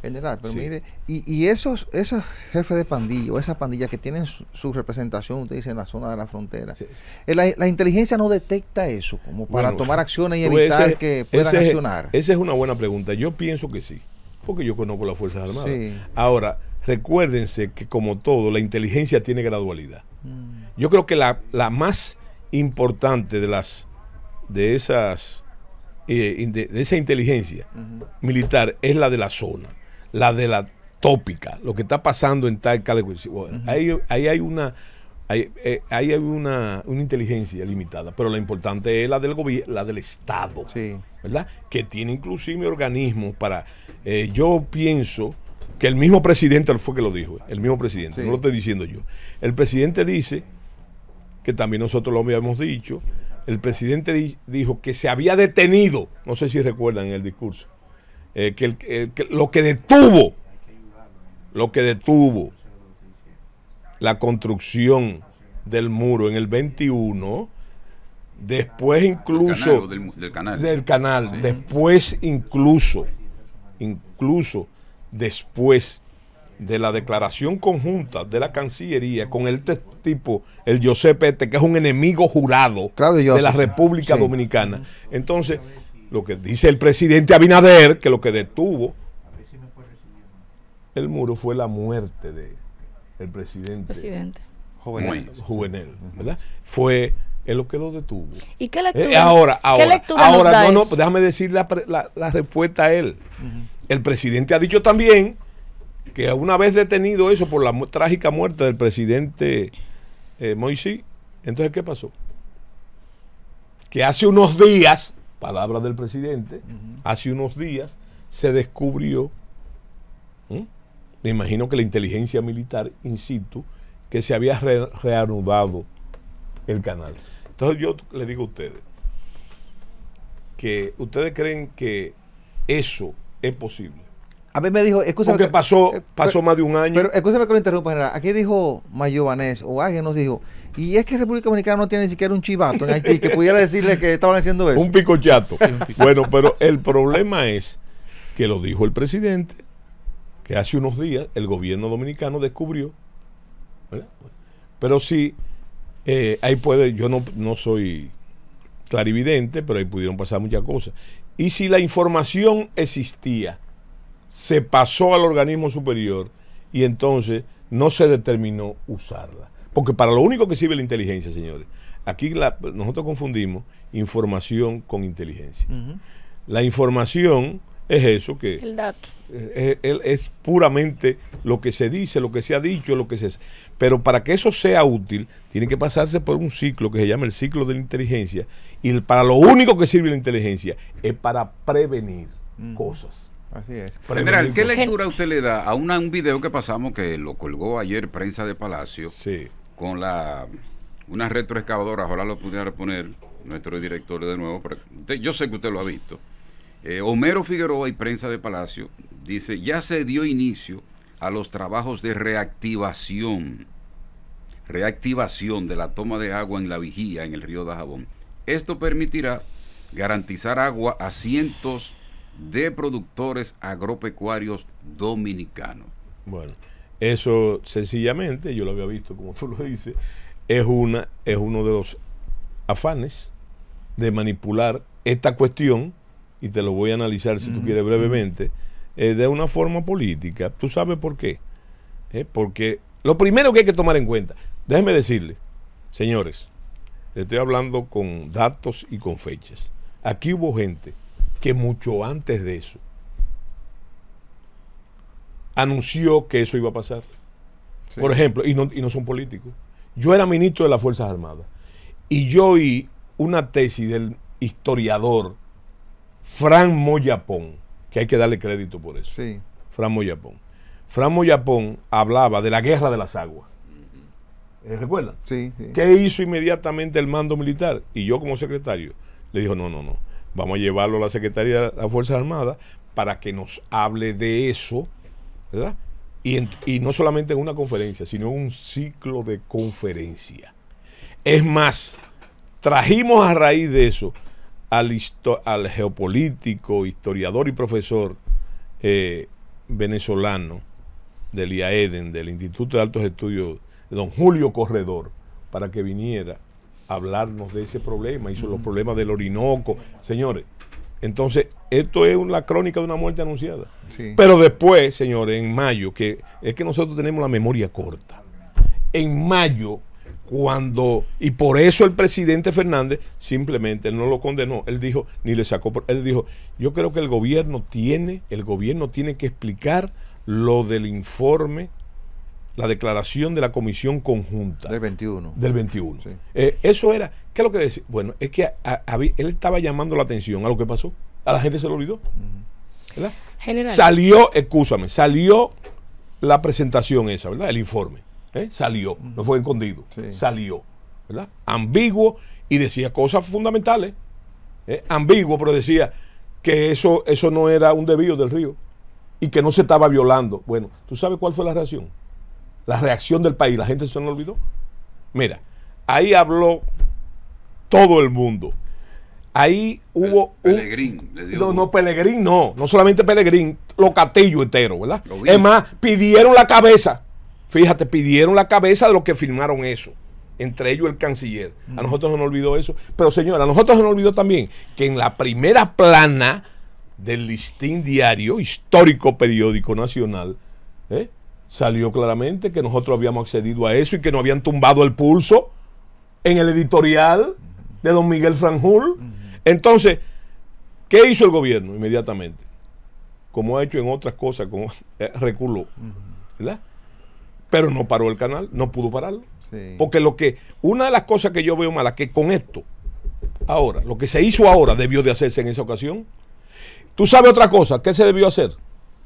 General, pero Sí. mire, y esos jefes de pandilla o esas pandillas que tienen su representación, usted dice, en la zona de la frontera, Sí. la inteligencia no detecta eso como para Bueno, tomar acciones y tú ves, evitar que puedan accionar. esa es una buena pregunta. Yo pienso que sí, porque yo conozco las Fuerzas Armadas. Sí. Ahora, recuérdense que como todo, la inteligencia tiene gradualidad. Mm. Yo creo que la más importante de esa inteligencia militar es la de la zona, la de la tópica, lo que está pasando en tal bueno, ahí hay una inteligencia limitada, pero la importante es la del gobierno, la del Estado, Sí. ¿verdad? Que tiene inclusive organismos para, yo pienso que el mismo presidente fue que lo dijo, el mismo presidente, Sí. no lo estoy diciendo yo. El presidente dice, que también nosotros lo habíamos dicho, el presidente dijo que se había detenido, no sé si recuerdan el discurso, que lo que detuvo la construcción del muro en el 21, después incluso del canal. Sí. Después incluso después de la declaración conjunta de la Cancillería con este tipo, el Giuseppe, que es un enemigo jurado Claudio de la Joseph. República Sí. Dominicana. Entonces, lo que dice el presidente Abinader, que lo que detuvo el muro fue la muerte del presidente Juvenel, ¿verdad? Es lo que lo detuvo. ¿Y qué lectura, Ahora, ¿qué lectura nos da no, eso? déjame decir la respuesta a él. El presidente ha dicho también que una vez detenido eso por la trágica muerte del presidente Moisés, entonces ¿qué pasó? Que hace unos días, palabras del presidente, hace unos días se descubrió, me imagino que la inteligencia militar in situ, que se había reanudado el canal. Entonces yo le digo a ustedes que ustedes creen que eso es posible. A mí me dijo, escúchame, Porque pasó más de un año. pero escúchame que lo interrumpa, general. Aquí dijo Mayo Vanés, o alguien nos dijo, y es que República Dominicana no tiene ni siquiera un chivato en Haití que pudiera decirle que estaban haciendo eso. Un picochato. Bueno, pero el problema es que lo dijo el presidente, que hace unos días el gobierno dominicano descubrió, ¿verdad? Pero sí, ahí puede, yo no soy clarividente, pero ahí pudieron pasar muchas cosas. Y si la información existía, se pasó al organismo superior y entonces no se determinó usarla. Porque para lo único que sirve la inteligencia, señores, aquí nosotros confundimos información con inteligencia. La información es eso que El dato. es puramente lo que se dice, lo que se ha dicho, pero para que eso sea útil, tiene que pasarse por un ciclo que se llama el ciclo de la inteligencia, y para lo único que sirve la inteligencia es para prevenir cosas. Así es. General, ¿qué lectura usted le da a un video que pasamos que lo colgó ayer Prensa de Palacio? Sí. Con una retroexcavadora? Ojalá lo pudiera poner nuestro director de nuevo, pero yo sé que usted lo ha visto. Homero Figueroa y Prensa de Palacio dice: ya se dio inicio a los trabajos de reactivación de la toma de agua en La Vigía, en el río Dajabón. Esto permitirá garantizar agua a cientos de productores agropecuarios dominicanos. Bueno, eso sencillamente, yo lo había visto como tú lo dices, es uno de los afanes de manipular esta cuestión, y te lo voy a analizar si tú quieres brevemente, de una forma política. ¿Tú sabes por qué? Porque lo primero que hay que tomar en cuenta, déjenme decirle, señores, le estoy hablando con datos y con fechas. Aquí hubo gente que mucho antes de eso anunció que eso iba a pasar. Sí. Por ejemplo, y no son políticos. Yo era ministro de las Fuerzas Armadas y yo oí una tesis del historiador Fran Moyapón, que hay que darle crédito por eso. Sí. Fran Moyapón. Fran Moyapón hablaba de la guerra de las aguas. ¿Recuerdan? Sí, sí. ¿Qué hizo inmediatamente el mando militar? Y yo como secretario le dijo, no, vamos a llevarlo a la Secretaría de las Fuerzas Armadas para que nos hable de eso, ¿verdad? Y no solamente en una conferencia, sino en un ciclo de conferencia. Es más, trajimos a raíz de eso al geopolítico, historiador y profesor venezolano del IAEDEN, del Instituto de Altos Estudios, don Julio Corredor, para que viniera a hablarnos de ese problema, hizo los problemas del Orinoco. Señores, entonces, esto es la crónica de una muerte anunciada. Sí. Pero después, señores, en mayo, que es que nosotros tenemos la memoria corta. En mayo, y por eso el presidente Fernández simplemente él no lo condenó, él dijo, ni le sacó, él dijo, yo creo que el gobierno tiene que explicar lo del informe, la declaración de la comisión conjunta. Del 21. Del 21. Sí. Eso era, ¿qué es lo que decía? Bueno, es que él estaba llamando la atención a lo que pasó. A la gente se lo olvidó. ¿Verdad? General. Salió la presentación esa, ¿verdad? El informe. Salió, no fue escondido. Sí. Salió, ¿verdad? Ambiguo y decía cosas fundamentales. Ambiguo, pero decía que eso no era un desvío del río y que no se estaba violando. Bueno, ¿tú sabes cuál fue la reacción? La reacción del país, la gente se nos olvidó. Mira, ahí habló todo el mundo. Ahí hubo Pelegrín. Pelegrín no solamente Pelegrín, los Castillo entero, ¿verdad? Lo vi. Es más, pidieron la cabeza. Fíjate, pidieron la cabeza de los que firmaron eso. Entre ellos el canciller. A nosotros se nos olvidó eso. Pero señora, a nosotros se nos olvidó también que en la primera plana del listín diario, histórico periódico nacional, salió claramente que nosotros habíamos accedido a eso y que nos habían tumbado el pulso en el editorial de don Miguel Franjul. Entonces, ¿qué hizo el gobierno inmediatamente? Como ha hecho en otras cosas, como reculó, ¿verdad? Pero no paró el canal, no pudo pararlo. Sí. Porque una de las cosas que yo veo mala, que con esto, ahora, lo que se hizo ahora debió de hacerse en esa ocasión. ¿Tú sabes otra cosa? ¿Qué se debió hacer?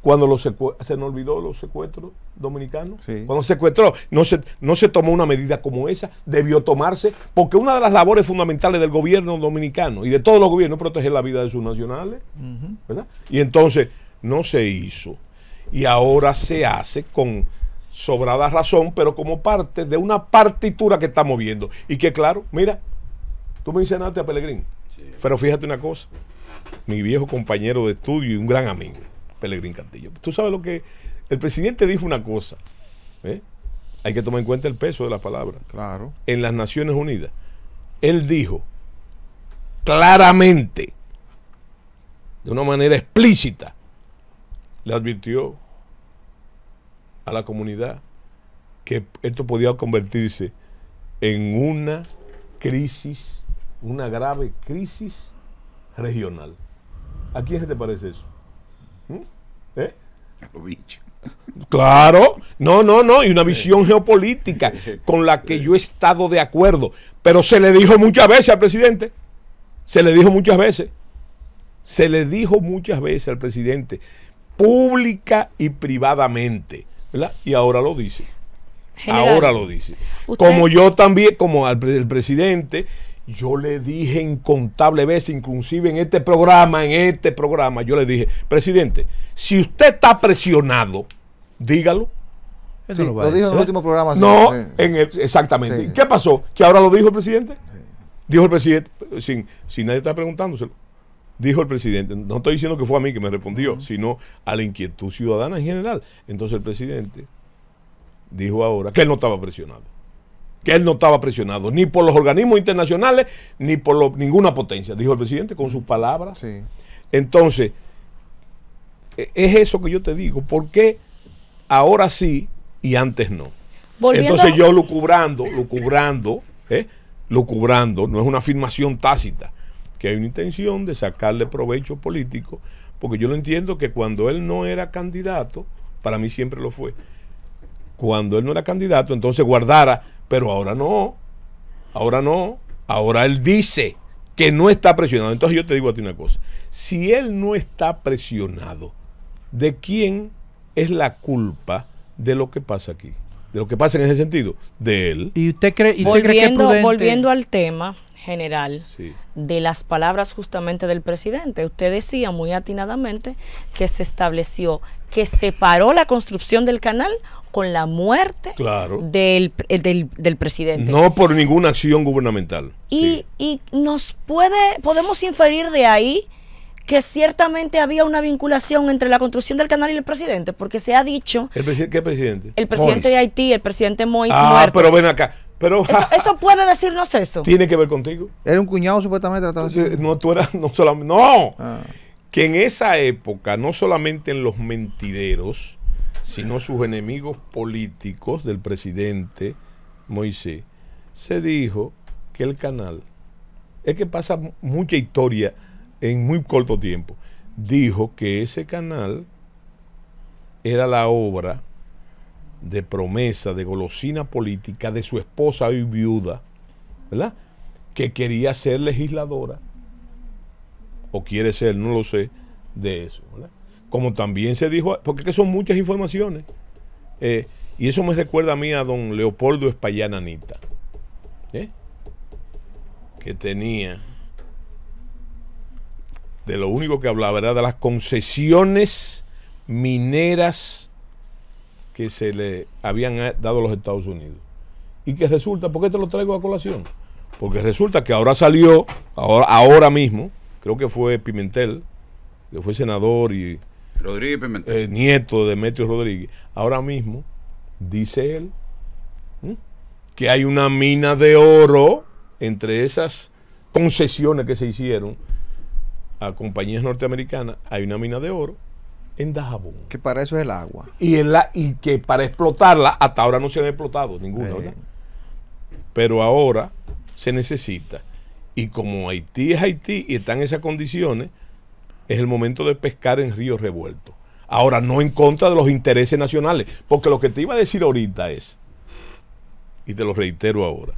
Cuando se nos olvidó los secuestros dominicanos. Sí. Cuando se secuestró, no se tomó una medida como esa, debió tomarse, porque una de las labores fundamentales del gobierno dominicano y de todos los gobiernos es proteger la vida de sus nacionales, ¿verdad? Y entonces no se hizo. Y ahora se hace con sobrada razón, pero como parte de una partitura que estamos viendo. Y que claro, mira, tú mencionaste a Pelegrín, sí. Pero fíjate una cosa, mi viejo compañero de estudio y un gran amigo, Pelegrín Castillo. Tú sabes lo que el presidente dijo una cosa, hay que tomar en cuenta el peso de las palabras. Claro. En las Naciones Unidas, él dijo claramente, de una manera explícita, le advirtió a la comunidad que esto podía convertirse en una crisis, una grave crisis regional. ¿A quién se te parece eso? Los bichos. Claro, no, y una visión geopolítica con la que yo he estado de acuerdo, pero se le dijo muchas veces al presidente, se le dijo muchas veces al presidente, pública y privadamente, ¿verdad? Y ahora lo dice. General, ahora lo dice. usted... Como yo también, como el presidente, yo le dije incontables veces, inclusive en este programa, yo le dije, presidente, si usted está presionado, dígalo. Eso sí, lo dijo en el último programa. No, exactamente. Sí. ¿Qué pasó? ¿Que ahora lo dijo el presidente? Sí. Dijo el presidente, sin nadie está preguntándoselo. Dijo el presidente, no estoy diciendo que fue a mí que me respondió, sino a la inquietud ciudadana en general. Entonces el presidente dijo ahora que él no estaba presionado. Que él no estaba presionado ni por los organismos internacionales ni por ninguna potencia, dijo el presidente con sus palabras. Sí. Entonces, es eso que yo te digo, ¿por qué ahora sí y antes no? Entonces yo lucubrando, no es una afirmación tácita, que hay una intención de sacarle provecho político, porque yo lo entiendo que cuando él no era candidato, para mí siempre lo fue, cuando él no era candidato, entonces guardara, pero ahora no, ahora él dice que no está presionado. Entonces yo te digo a ti una cosa, si él no está presionado, ¿de quién es la culpa de lo que pasa aquí? De lo que pasa en ese sentido, de él. ¿Y usted cree que es prudente? Volviendo al tema general, sí, de las palabras justamente del presidente, usted decía muy atinadamente que se estableció, que separó la construcción del canal con la muerte, claro, del presidente. No por ninguna acción gubernamental. Y nos podemos inferir de ahí que ciertamente había una vinculación entre la construcción del canal y el presidente, porque se ha dicho... ¿Qué presidente? El presidente de Haití, el presidente Moïse muerto. Pero ven acá. Pero, eso puede decirnos eso. Tiene que ver contigo. Era un cuñado supuestamente. No, tú eras, no solamente... No. Que en esa época, no solamente en los mentideros, sino sus enemigos políticos del presidente Moisés, se dijo que el canal, es que pasa mucha historia en muy corto tiempo, dijo que ese canal era la obra de promesa, de golosina política de su esposa hoy viuda, ¿verdad? Que quería ser legisladora, o quiere ser, no lo sé, de eso, ¿verdad? Como también se dijo, porque que son muchas informaciones, y eso me recuerda a mí a don Leopoldo Espaillán Anita, que tenía, de lo único que hablaba era de las concesiones mineras que se le habían dado a los Estados Unidos. Y que resulta, ¿por qué te lo traigo a colación? Porque resulta que ahora salió, ahora mismo, creo que fue Pimentel, que fue senador y Rodríguez Pimentel, nieto de Demetrio Rodríguez, ahora mismo dice él que hay una mina de oro entre esas concesiones que se hicieron a compañías norteamericanas, hay una mina de oro en Dajabón. Que para eso es el agua. Y que para explotarla, hasta ahora no se han explotado ninguna, ¿verdad? Pero ahora se necesita. Y como Haití es Haití y está en esas condiciones, es el momento de pescar en ríos revueltos. Ahora, no en contra de los intereses nacionales, porque lo que te iba a decir ahorita es, y te lo reitero ahora,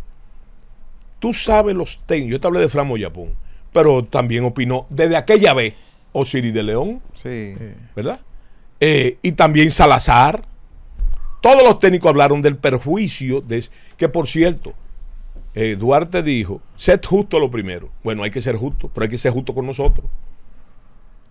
tú sabes los técnicos, yo te hablé de Fran Moyapón, pero también opinó desde aquella vez Osiris de León, sí, ¿verdad? Y también Salazar. Todos los técnicos hablaron del perjuicio, que por cierto, Duarte dijo, sed justo lo primero. Bueno, hay que ser justo, pero hay que ser justo con nosotros.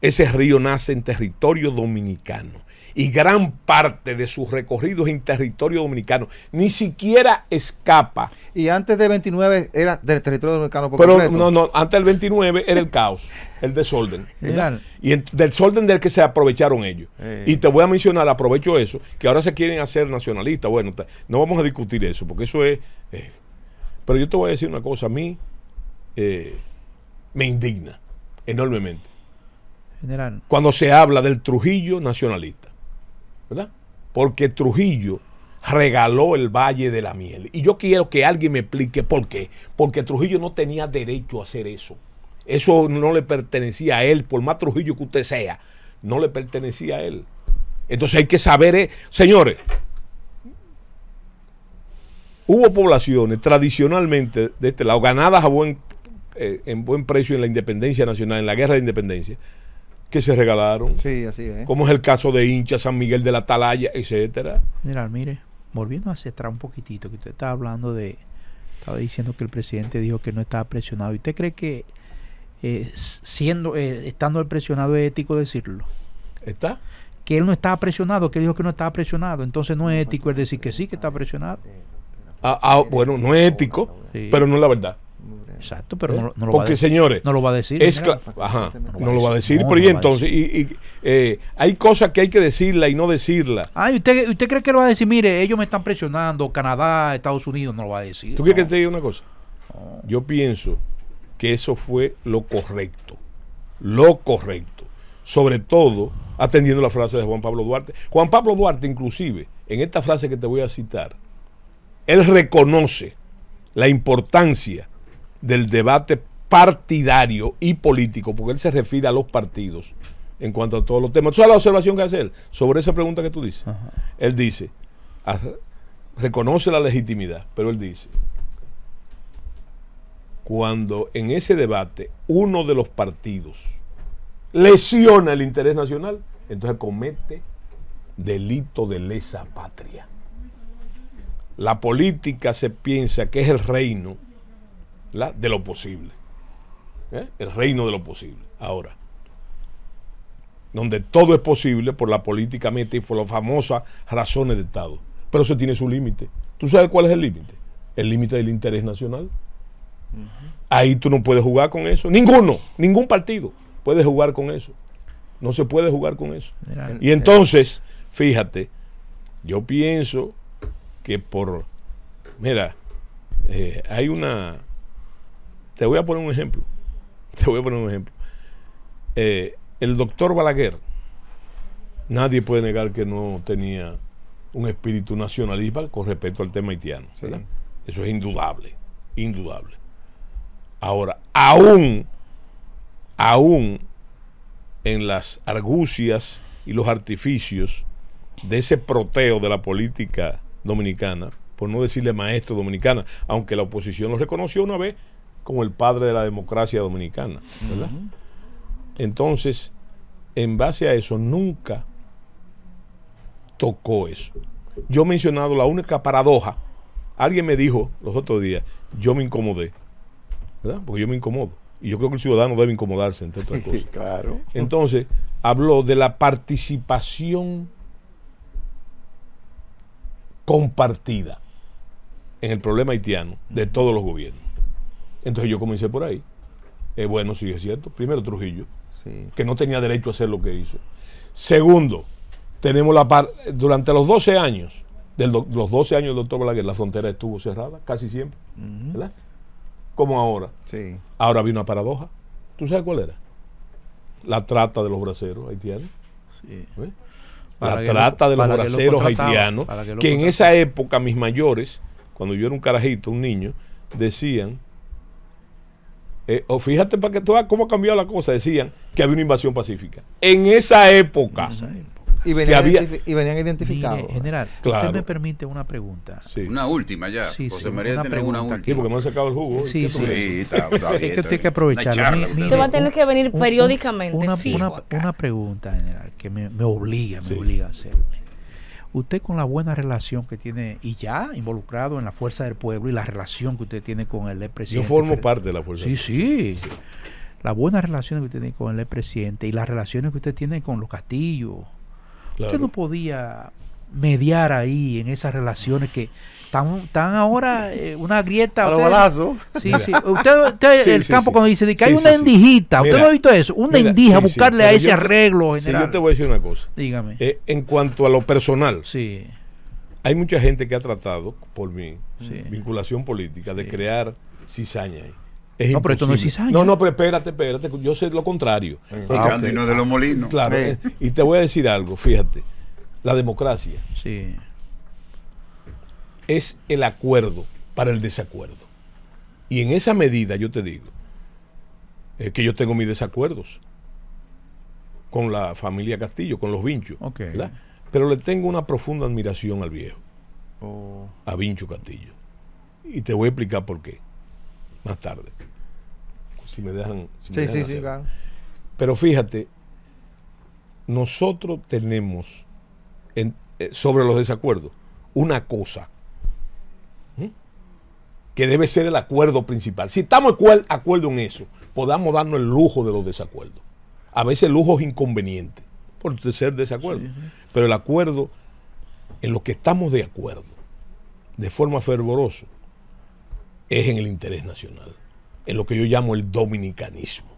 Ese río nace en territorio dominicano y gran parte de sus recorridos en territorio dominicano ni siquiera escapa. Y antes de 29 era del territorio dominicano por pero completo. no, antes del 29 era el caos, el desorden, ¿verdad? Y del desorden del que se aprovecharon ellos. Y te voy a mencionar, aprovecho eso, que ahora se quieren hacer nacionalistas. Bueno, no vamos a discutir eso, porque eso es... pero yo te voy a decir una cosa, a mí me indigna enormemente. General. Cuando se habla del Trujillo nacionalista, ¿verdad? Porque Trujillo regaló el Valle de la Miel. Y yo quiero que alguien me explique por qué. Porque Trujillo no tenía derecho a hacer eso. Eso no le pertenecía a él, por más Trujillo que usted sea, no le pertenecía a él. Entonces hay que saber, señores, hubo poblaciones tradicionalmente de este lado, ganadas en buen precio en la independencia nacional, en la guerra de independencia, que se regalaron. Sí, así es. Como es el caso de Hincha, San Miguel de la Atalaya, etcétera. General, mire, volviendo hacia atrás un poquitito, que usted estaba hablando estaba diciendo que el presidente dijo que no estaba presionado. ¿Y usted cree que estando él presionado es ético decirlo? ¿Está? Que él no estaba presionado, que él dijo que no estaba presionado. Entonces no es ético el decir que sí, que está presionado. Bueno, no es ético, sí, pero no es la verdad. Exacto, pero no lo va a porque, decir. Señores, no lo va a decir. No lo va a decir, pero y entonces, hay cosas que hay que decirla y no decirla. ¿Usted cree que lo va a decir? Mire, ellos me están presionando, Canadá, Estados Unidos, no lo va a decir. ¿Tú quieres que te diga una cosa? Yo pienso que eso fue lo correcto, sobre todo atendiendo la frase de Juan Pablo Duarte. Juan Pablo Duarte, inclusive, en esta frase que te voy a citar, él reconoce la importancia del debate partidario y político, porque él se refiere a los partidos en cuanto a todos los temas. ¿Tú sabes la observación que hace él sobre esa pregunta que tú dices? Ajá. Él dice, reconoce la legitimidad, pero él dice, cuando en ese debate uno de los partidos lesiona el interés nacional, entonces comete delito de lesa patria. La política se piensa que es el reino de lo posible. El reino de lo posible. Ahora, donde todo es posible por la política y por las famosas razones de Estado. Pero eso tiene su límite. ¿Tú sabes cuál es el límite? El límite del interés nacional. Ahí tú no puedes jugar con eso. Ningún partido. puede jugar con eso. No se puede jugar con eso. General, Y entonces, fíjate, yo pienso que mira, hay una, te voy a poner un ejemplo. El doctor Balaguer, nadie puede negar que no tenía un espíritu nacionalista con respecto al tema haitiano, ¿verdad? Eso es indudable. Ahora, aún en las argucias y los artificios de ese proteo de la política dominicana, por no decirle maestro dominicana, aunque la oposición lo reconoció una vez como el padre de la democracia dominicana, ¿verdad? Entonces, en base a eso, nunca tocó eso. Yo he mencionado la única paradoja. Alguien me dijo los otros días, yo me incomodé, ¿verdad? Porque yo me incomodo. Y yo creo que el ciudadano debe incomodarse, entre otras cosas. Claro. Entonces, habló de la participación compartida en el problema haitiano de todos los gobiernos. Entonces yo comencé por ahí. Bueno, sí, es cierto. Primero, Trujillo, que no tenía derecho a hacer lo que hizo. Segundo, tenemos durante los 12 años, los 12 años del doctor Balaguer, la frontera estuvo cerrada, casi siempre, ¿verdad? Como ahora. Sí. Ahora había una paradoja. ¿Tú sabes cuál era? La trata de los braceros haitianos. Sí. La trata de los braceros haitianos, que en esa época mis mayores, cuando yo era un carajito, un niño, decían, o fíjate para que tú veas cómo ha cambiado la cosa, decían que había una invasión pacífica. En esa época. Y venían identificados. Mire, general, Claro. usted me permite una pregunta. Sí. Una última ya. Sí, José sí, María una tiene una pregunta última. Sí, porque me han sacado el jugo. Sí, ¿Qué tú sí. crees? Sí, está bien, Es que usted hay que una aprovecharlo. charla. Mire, Usted va a tener que venir periódicamente una fijo acá. una pregunta, general, que me obliga Sí. a hacerle. Usted, con la buena relación que tiene, y ya involucrado en la fuerza del pueblo, y la relación que usted tiene con el Yo expresidente. formo parte de la fuerza. Sí. La buena relación que usted tiene con el expresidente y las relaciones que usted tiene con los Castillos. Claro. Usted no podía mediar ahí en esas relaciones que están ahora una grieta. A los Usted- balazos. Sí, sí. Usted Sí, el sí, campo sí. cuando dice de que Sí, hay sí, una sí. indijita. ¿Usted Mira, no ha visto eso? Una mira, indija, sí, sí, buscarle pero a ese yo- arreglo, Sí, general. yo te voy a decir una cosa. Dígame. En cuanto a lo personal, Sí, hay mucha gente que ha tratado, por mi Sí. vinculación política, de Sí. crear cizaña ahí. Es No, pero esto no es imposible. cizaña. No, pero espérate. Yo sé lo contrario. Picando y no de los molinos. Claro. Sí. Y te voy a decir algo, fíjate. La democracia sí. es el acuerdo para el desacuerdo. Y en esa medida yo te digo que yo tengo mis desacuerdos con la familia Castillo, con los Vinchos, Ok. ¿verdad? Pero le tengo una profunda admiración al viejo, Oh. a Vincho Castillo. Y te voy a explicar por qué más tarde. Si me dejan. si me dejan hacerlo. Claro. Pero fíjate, nosotros tenemos sobre los desacuerdos una cosa que debe ser el acuerdo principal. Si estamos de acuerdo en eso, podamos darnos el lujo de los desacuerdos. A veces el lujo es inconveniente por ser desacuerdo. Sí, sí. Pero el acuerdo, en lo que estamos de acuerdo, de forma fervorosa, es en el interés nacional, en lo que yo llamo el dominicanismo.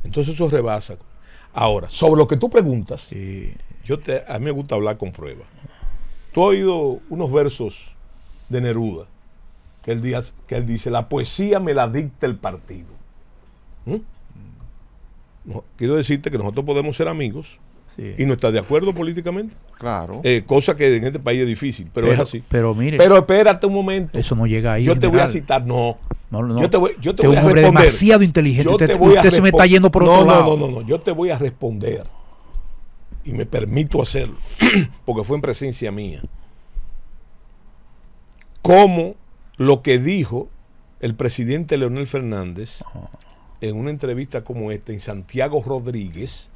Entonces eso rebasa. Ahora, sobre lo que tú preguntas, Sí. a mí me gusta hablar con pruebas. Tú has oído unos versos de Neruda que él dice, la poesía me la dicta el partido. No, quiero decirte que nosotros podemos ser amigos Sí. y no estar de acuerdo políticamente, Claro. cosa que en este país es difícil, pero es así. Pero mire, Pero espérate un momento. eso no llega ahí. Yo te voy a general. citar, no. No, no. Yo te voy Usted a es un hombre responder. demasiado inteligente. Yo Usted, te voy a usted se me está respon- yendo por no, otro no, lado. No, yo te voy a responder. Y me permito hacerlo, porque fue en presencia mía. Como lo que dijo el presidente Leonel Fernández en una entrevista como esta en Santiago Rodríguez,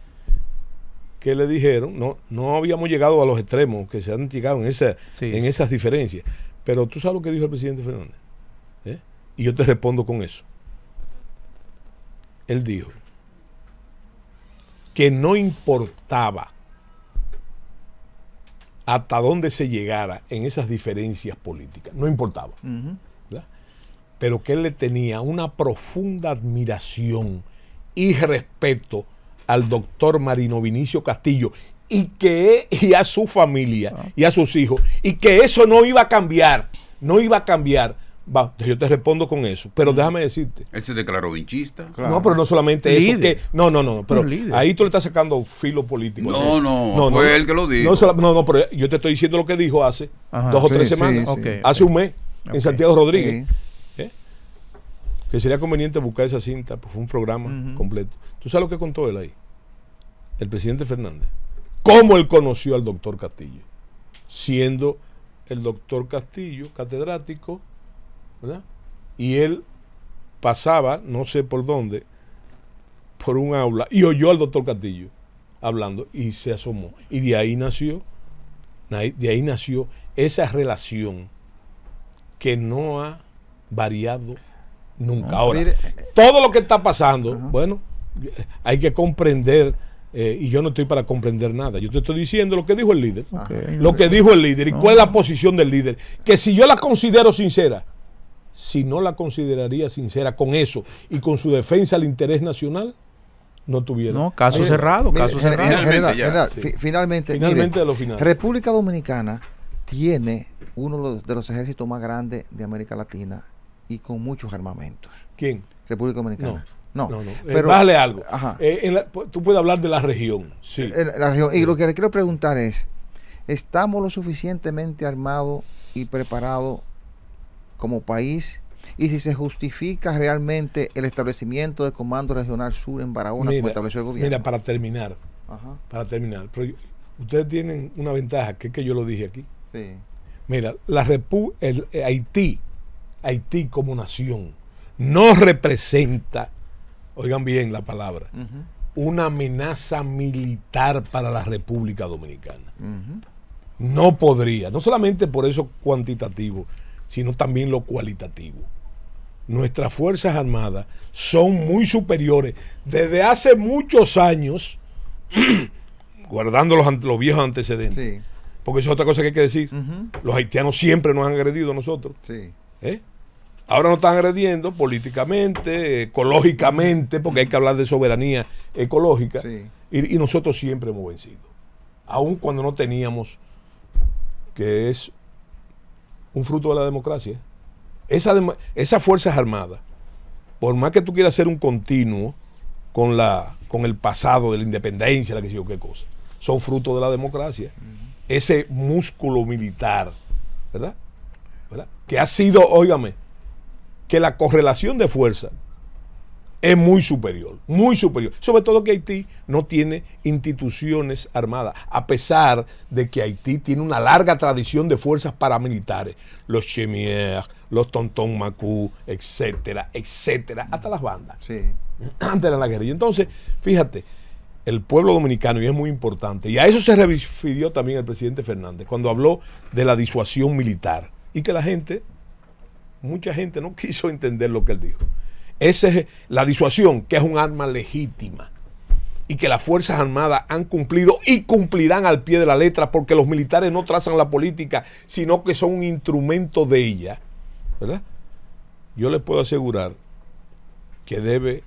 que le dijeron, no habíamos llegado a los extremos que se han llegado en esas diferencias. Pero tú sabes lo que dijo el presidente Fernández. Y yo te respondo con eso. Él dijo que no importaba hasta dónde se llegara en esas diferencias políticas, no importaba, Ujú. ¿verdad? Pero que él le tenía una profunda admiración y respeto al doctor Marino Vinicio Castillo y a su familia y a sus hijos, y que eso no iba a cambiar, no iba a cambiar. Va, yo te respondo con eso, pero déjame decirte. Él se declaró vinchista. Claro. No, pero no solamente Líder. eso. No, pero líder. ahí tú le estás sacando filo político. No, fue él que lo dijo. No, pero yo te estoy diciendo lo que dijo hace Ajá. 2 o Sí, 3 sí, semanas. sí. Ok. Hace un mes, en Santiago Rodríguez. Sí. Que sería conveniente buscar esa cinta, pues fue un programa completo. ¿Tú sabes lo que contó él ahí? El presidente Fernández. ¿Cómo él conoció al doctor Castillo? Siendo el doctor Castillo catedrático, ¿verdad? Y él pasaba, no sé por dónde, por un aula y oyó al doctor Castillo hablando y se asomó. Y de ahí nació esa relación que no ha variado nunca. Ahora, Mire, todo lo que está pasando, Ajá. bueno, hay que comprender, y yo no estoy para comprender nada. Yo te estoy diciendo lo que dijo el líder. Ok. Lo que dijo el líder y cuál es la posición del líder. Que si yo la considero sincera, si no la consideraría sincera con eso y con su defensa al interés nacional, no tuviera. No, caso Mire, cerrado, mire, caso cerrado. Finalmente ya. general, Sí. finalmente, Finalmente mire, de lo final. República Dominicana tiene uno de los ejércitos más grandes de América Latina y con muchos armamentos. ¿Quién? República Dominicana. No. Pero, bájale algo. Ajá. Tú puedes hablar de la región. Sí. La región. Y lo que le quiero preguntar es, ¿estamos lo suficientemente armados y preparados como país? Y si se justifica realmente el establecimiento del Comando Regional Sur en Barahona como estableció el gobierno. Mira, para terminar, Ajá. pero ustedes tienen una ventaja, que es que yo lo dije aquí. Sí. Mira, Haití como nación no representa, oigan bien la palabra, una amenaza militar para la República Dominicana. No podría, no solamente por eso cuantitativo, sino también lo cualitativo. Nuestras Fuerzas Armadas son muy superiores desde hace muchos años, guardando los viejos antecedentes. Sí. Porque eso es otra cosa que hay que decir. Ujú. Los haitianos siempre nos han agredido a nosotros. Sí. Ahora nos están agrediendo políticamente, ecológicamente, porque hay que hablar de soberanía ecológica. Sí. Y nosotros siempre hemos vencido. Aun cuando no teníamos, que es un fruto de la democracia. Esas Fuerzas Armadas, por más que tú quieras hacer un continuo con el pasado de la independencia, la que sé yo qué cosa, son fruto de la democracia. Ese músculo militar, ¿verdad? Que ha sido, óigame, que la correlación de fuerza es muy superior, sobre todo que Haití no tiene instituciones armadas, a pesar de que Haití tiene una larga tradición de fuerzas paramilitares, los Chemier, los Tonton Macú, etcétera, etcétera, hasta las bandas, Sí. antes de la guerrilla. Entonces, fíjate, el pueblo dominicano, y es muy importante, y a eso se refirió también el presidente Fernández, cuando habló de la disuasión militar, y que mucha gente no quiso entender lo que él dijo. Esa es la disuasión, que es un arma legítima y que las Fuerzas Armadas han cumplido y cumplirán al pie de la letra, porque los militares no trazan la política, sino que son un instrumento de ella, ¿verdad? Yo les puedo asegurar que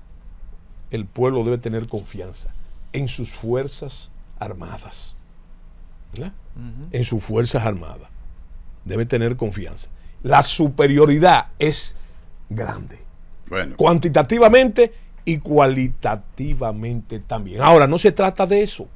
el pueblo debe tener confianza en sus Fuerzas Armadas, ¿verdad? En sus Fuerzas Armadas debe tener confianza. La superioridad es grande. Bueno, Cuantitativamente y cualitativamente también. Ahora, no se trata de eso.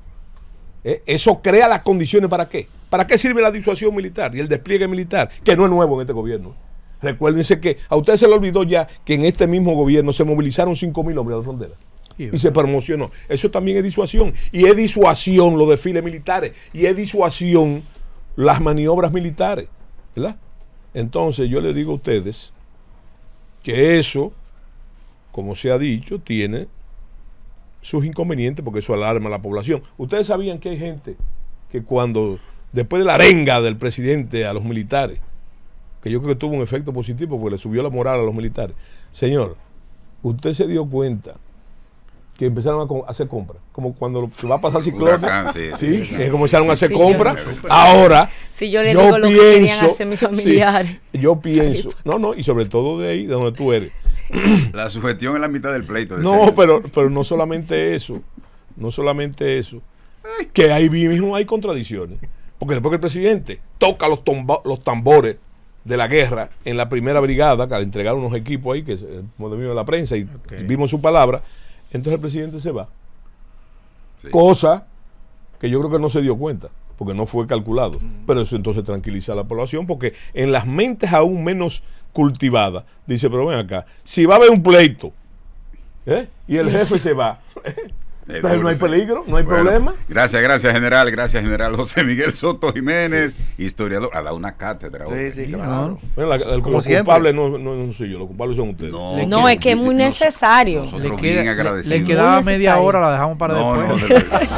Eso crea las condiciones ¿para qué? ¿Para qué sirve la disuasión militar y el despliegue militar? Que no es nuevo en este gobierno. Recuérdense que a ustedes se les olvidó ya que en este mismo gobierno se movilizaron 5.000 hombres a la frontera. Sí, Y se promocionó. Eso también es disuasión. Y es disuasión los desfiles militares. Y es disuasión las maniobras militares. ¿Verdad? Entonces yo les digo a ustedes que eso, como se ha dicho, tiene sus inconvenientes, porque eso alarma a la población. Ustedes sabían que hay gente que después de la arenga del presidente a los militares, que yo creo que tuvo un efecto positivo porque le subió la moral a los militares. Señor, usted se dio cuenta que empezaron a hacer compras, como cuando va a pasar ciclón, huracán, sí. que comenzaron a hacer Sí, compras. yo- Ahora, Si yo le digo lo que querían hacer mis familiares. sí, yo pienso, y sobre todo de ahí, de donde tú eres. la sugestión es la mitad del pleito. No, pero no solamente eso. no solamente eso, que ahí mismo hay contradicciones. Porque después que el presidente toca los tambores de la guerra en la primera brigada, que al entregar unos equipos ahí, que hemos vimos en la prensa y vimos su palabra, entonces el presidente se va. Sí. Cosa que yo creo que no se dio cuenta, porque no fue calculado. Pero eso entonces tranquiliza a la población, porque en las mentes aún menos cultivadas, dice, pero ven acá, si va a haber un pleito, y el jefe se va, entonces no hay peligro, no hay problema. Gracias, general. Gracias, general José Miguel Soto Jiménez, historiador. Ha dado una cátedra. Sí, claro. Bueno, el culpable no soy yo, los culpables son ustedes. No, es que es muy necesario. Nosotros bien agradecidos. Le quedaba media hora, la dejamos para después.